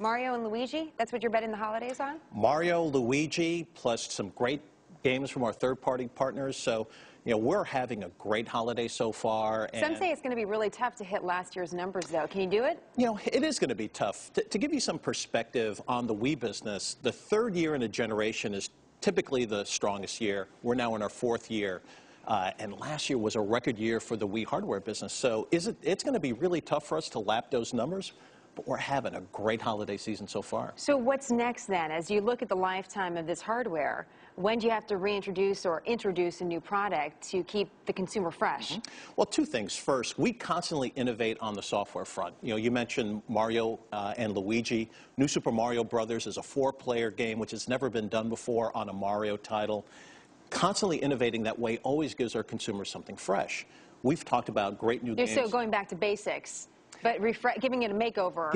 Mario and Luigi, that's what you're betting the holidays on? Mario, Luigi, plus some great games from our third-party partners. So, we're having a great holiday so far. And some say it's going to be really tough to hit last year's numbers, though. Can you do it? It is going to be tough. To give you some perspective on the Wii business, the third year in a generation is typically the strongest year. We're now in our fourth year. And last year was a record year for the Wii hardware business. So it's going to be really tough for us to lap those numbers, but we're having a great holiday season so far. So what's next then? As you look at the lifetime of this hardware, when do you have to reintroduce or introduce a new product to keep the consumer fresh? Well, two things. First, we constantly innovate on the software front. You mentioned Mario and Luigi. New Super Mario Brothers is a 4-player game, which has never been done before on a Mario title. Constantly innovating that way always gives our consumers something fresh. We've talked about great new games. So going back to basics, but giving it a makeover.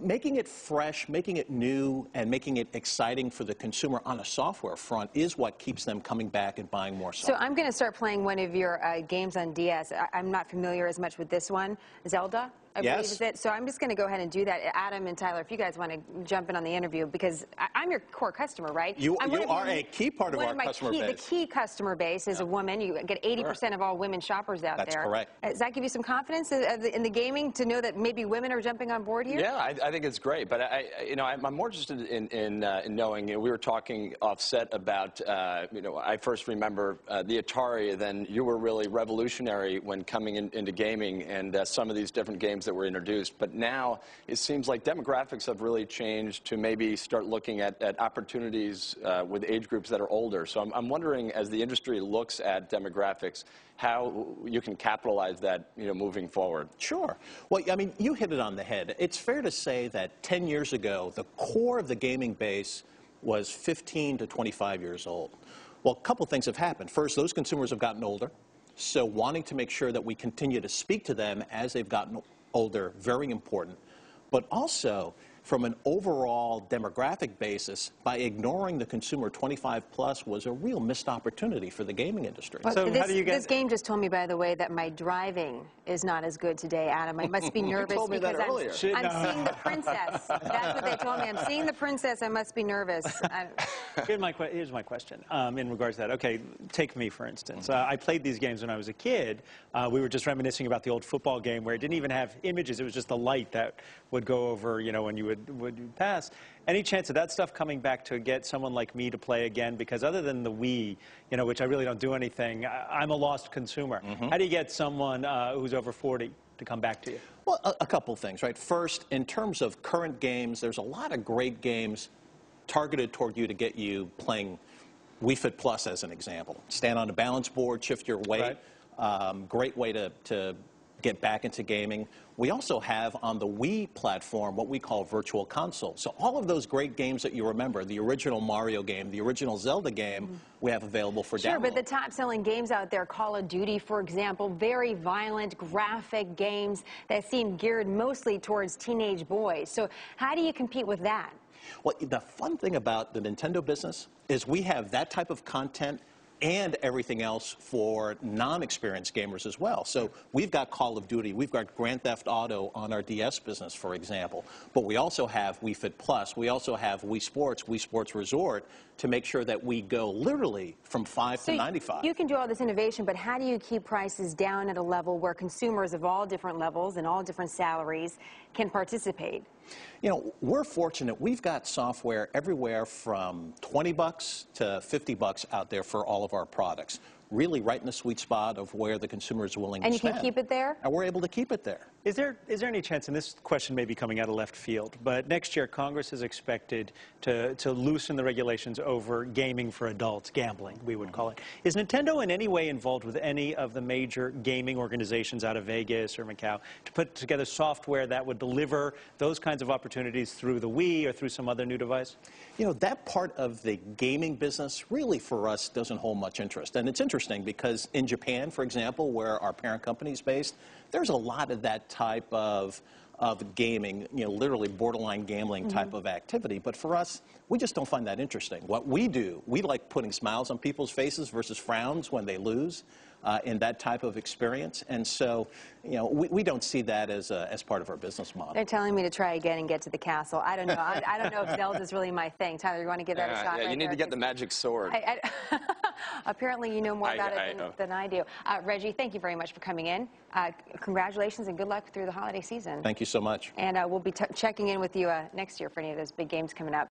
Making it fresh, making it new, and making it exciting for the consumer on a software front is what keeps them coming back and buying more software. So I'm going to start playing one of your games on DS. I'm not familiar as much with this one, Zelda. I believe is it. So I'm just going to go ahead and do that. Adam and Tyler, if you guys want to jump in on the interview, because I'm your core customer, right? You are a key part of our customer base. The key customer base is a woman. You get 80% of all women shoppers out there. That's correct. Does that give you some confidence in the gaming to know that maybe women are jumping on board here? Yeah, I think it's great. But I'm more interested in knowing. We were talking offset about. I first remember the Atari. Then you were really revolutionary when coming into gaming, and some of these different games that were introduced. But now it seems like demographics have really changed to maybe start looking at opportunities with age groups that are older. So I'm wondering, as the industry looks at demographics, how you can capitalize that, moving forward. Sure. Well, I mean, you hit it on the head. It's fair to say that 10 years ago, the core of the gaming base was 15 to 25 years old. Well, a couple things have happened. First, those consumers have gotten older, so wanting to make sure that we continue to speak to them as they've gotten older, very important. But also, from an overall demographic basis, by ignoring the consumer 25 plus was a real missed opportunity for the gaming industry. Well, so this game just told me, by the way, that my driving is not as good today, Adam. I must be nervous because I'm seeing the princess. That's what they told me. I'm seeing the princess. I must be nervous. Here's my question in regards to that. Okay, take me, for instance. I played these games when I was a kid. We were just reminiscing about the old football game where it didn't even have images. It was just the light that would go over, when you would pass. Any chance of that stuff coming back to get someone like me to play again? Because other than the Wii, which I really don't do anything, I'm a lost consumer. How do you get someone who's over 40 to come back to you? Well, a couple things, right? First, in terms of current games, there's a lot of great games targeted toward you to get you playing Wii Fit Plus, as an example. Stand on a balance board, shift your weight. Right. Great way to get back into gaming. We also have on the Wii platform what we call Virtual Console. So all of those great games that you remember, the original Mario game, the original Zelda game, we have available for download. Sure, but the top-selling games out there, Call of Duty, for example, very violent, graphic games that seem geared mostly towards teenage boys. So how do you compete with that? Well, the fun thing about the Nintendo business is we have that type of content and everything else for non-experienced gamers as well. So we've got Call of Duty, we've got Grand Theft Auto on our DS business, for example. But we also have Wii Fit Plus, we also have Wii Sports Resort, to make sure that we go literally from 5 to 95. You can do all this innovation, but how do you keep prices down at a level where consumers of all different levels and all different salaries can participate? We're fortunate. We've got software everywhere from $20 to $50 out there for all of our products. Really right in the sweet spot of where the consumer is willing to spend. And you can keep it there? And we're able to keep it there. Is there any chance, and this question may be coming out of left field, but next year Congress is expected to loosen the regulations over gaming for adults, gambling, we would call it. Is Nintendo in any way involved with any of the major gaming organizations out of Vegas or Macau to put together software that would deliver those kinds of opportunities through the Wii or through some other new device? That part of the gaming business really for us doesn't hold much interest. And it's interesting because in Japan, for example, where our parent company is based, there's a lot of that type of of gaming, literally borderline gambling type of activity. But for us, we just don't find that interesting. What we do, we like putting smiles on people's faces versus frowns when they lose in that type of experience. And so, we don't see that as part of our business model. They're telling me to try again and get to the castle. I don't know. I don't know if Zelda's really my thing. Tyler, you want to give that a shot? Yeah, right you need there? to get the magic sword. Apparently, you know more about it than I do. Reggie, thank you very much for coming in. Congratulations and good luck through the holiday season. Thank you so much. And we'll be checking in with you next year for any of those big games coming up.